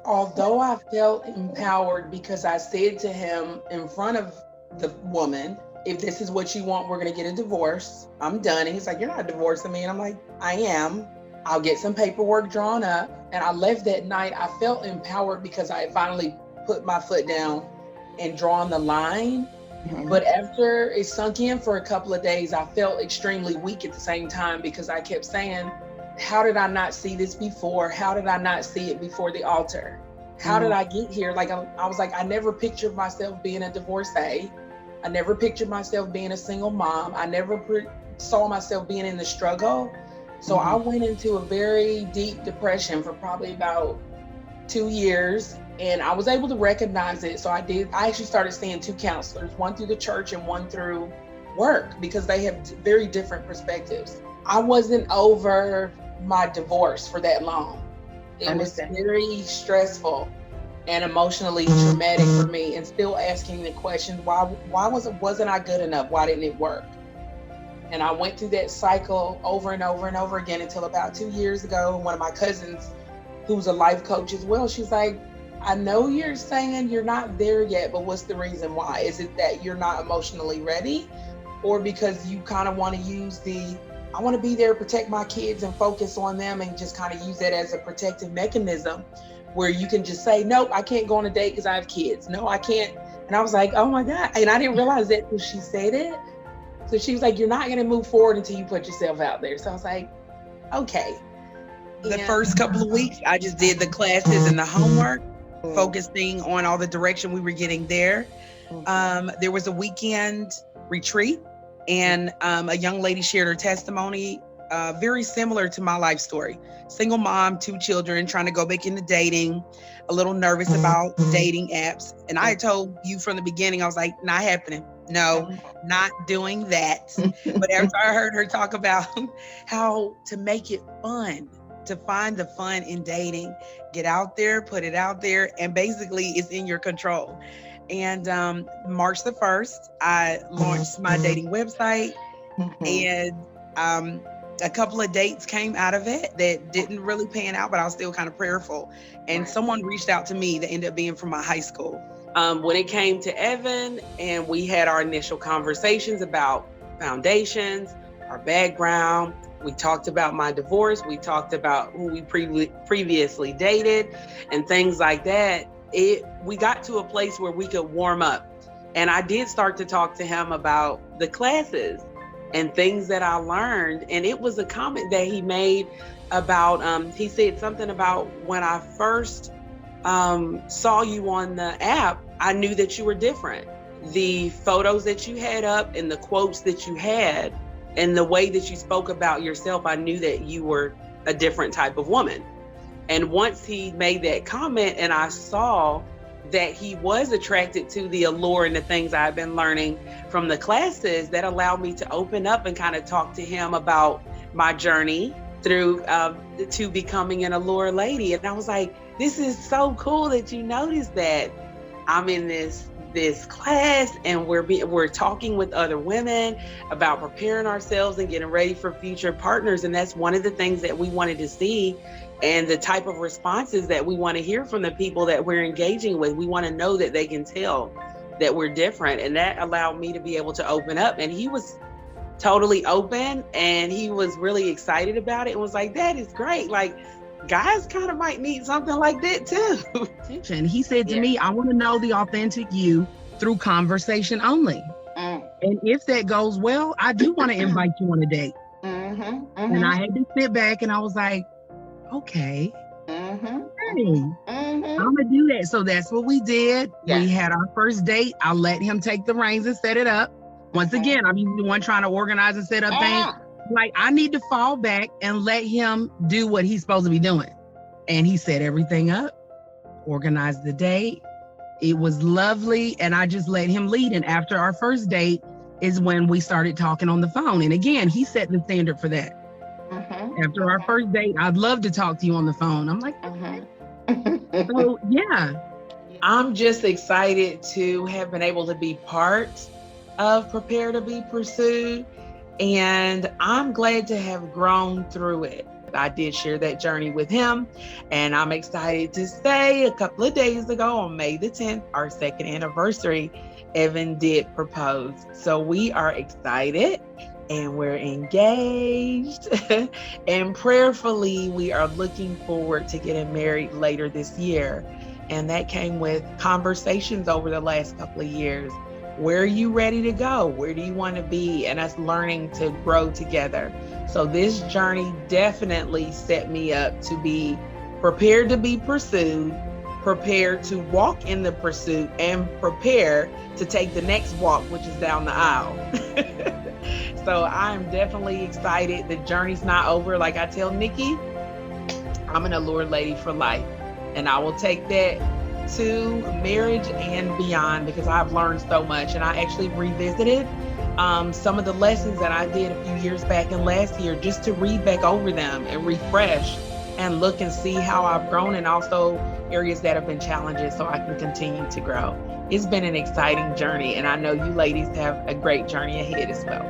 Although I felt empowered because I said to him in front of the woman, if this is what you want, we're going to get a divorce. I'm done. And he's like, you're not divorcing me. And I'm like, I am. I'll get some paperwork drawn up. And I left that night. I felt empowered because I had finally put my foot down and drawn the line. But after it sunk in for a couple of days, I felt extremely weak at the same time because I kept saying, how did I not see this before? How did I not see it before the altar? How did I get here? Like, I was like, I never pictured myself being a divorcee. I never pictured myself being a single mom. I never saw myself being in the struggle. So I went into a very deep depression for probably about 2 years. And I was able to recognize it. So I actually started seeing two counselors, one through the church and one through work, because they have very different perspectives. I wasn't over my divorce for that long. It was very stressful and emotionally traumatic for me, and still asking the question, why wasn't I good enough? Why didn't it work? And I went through that cycle over and over and over again until about 2 years ago. One of my cousins, who's a life coach as well, she's like, I know you're saying you're not there yet, but what's the reason why? Is it that you're not emotionally ready? Or because you kind of want to use I want to be there, protect my kids and focus on them, and just kind of use that as a protective mechanism where you can just say, nope, I can't go on a date because I have kids. No, I can't. And I was like, oh my God. And I didn't realize that when she said it. So she was like, you're not going to move forward until you put yourself out there. So I was like, okay. The first couple of weeks, I just did the classes and the homework, focusing on all the direction we were getting there. There was a weekend retreat, and a young lady shared her testimony, very similar to my life story. Single mom, 2 children, trying to go back into dating, a little nervous about dating apps. And I told you from the beginning, I was like, not happening. No, not doing that. But after I heard her talk about how to make it fun, to find the fun in dating, get out there, put it out there, and basically it's in your control. And March the 1st, I launched my dating website, and a couple of dates came out of it that didn't really pan out, but I was still kind of prayerful. And someone reached out to me that ended up being from my high school. When it came to Evan, and we had our initial conversations about foundations, our background, we talked about my divorce, we talked about who we previously dated and things like that. We got to a place where we could warm up. And I did start to talk to him about the classes and things that I learned. And it was a comment that he made about, he said something about, when I first saw you on the app, I knew that you were different. The photos that you had up and the quotes that you had and the way that you spoke about yourself, I knew that you were a different type of woman. And once he made that comment and I saw that he was attracted to the allure and the things I've been learning from the classes, that allowed me to open up and kind of talk to him about my journey through to becoming an allure lady. And I was like, this is so cool that you noticed that I'm in this class, and we're talking with other women about preparing ourselves and getting ready for future partners. And that's one of the things that we wanted to see, and the type of responses that we want to hear from the people that we're engaging with. We want to know that they can tell that we're different. And that allowed me to be able to open up. And he was totally open, and he was really excited about it and was like, that is great. Like, guys kind of might need something like that too. And he said to me, I want to know the authentic you through conversation only. And if that goes well, I do want to invite you on a date. And I had to sit back and I was like, okay, hey, I'm gonna do that. So that's what we did. We had our first date. I let him take the reins and set it up. Once again, I'm the one trying to organize and set up things. Like, I need to fall back and let him do what he's supposed to be doing. And he set everything up, organized the date. It was lovely. And I just let him lead. And after our first date is when we started talking on the phone. And again, he set the standard for that. After our first date, I'd love to talk to you on the phone. I'm like, so yeah. I'm just excited to have been able to be part of Prepare to Be Pursued. And I'm glad to have grown through it. I did share that journey with him, and I'm excited to say a couple of days ago on May the 10th, our second anniversary, Evan did propose. So we are excited and we're engaged and prayerfully we are looking forward to getting married later this year. And that came with conversations over the last couple of years. Where are you ready to go? Where do you want to be? And us learning to grow together. So this journey definitely set me up to be prepared to be pursued, prepared to walk in the pursuit, and prepare to take the next walk, which is down the aisle. So I'm definitely excited. The journey's not over. Like I tell Nikki, I'm an Allure lady for life. And I will take that to marriage and beyond because I've learned so much. And I actually revisited some of the lessons that I did a few years back and last year just to read back over them and refresh and look and see how I've grown, and also areas that have been challenges so I can continue to grow. It's been an exciting journey, and I know you ladies have a great journey ahead as well.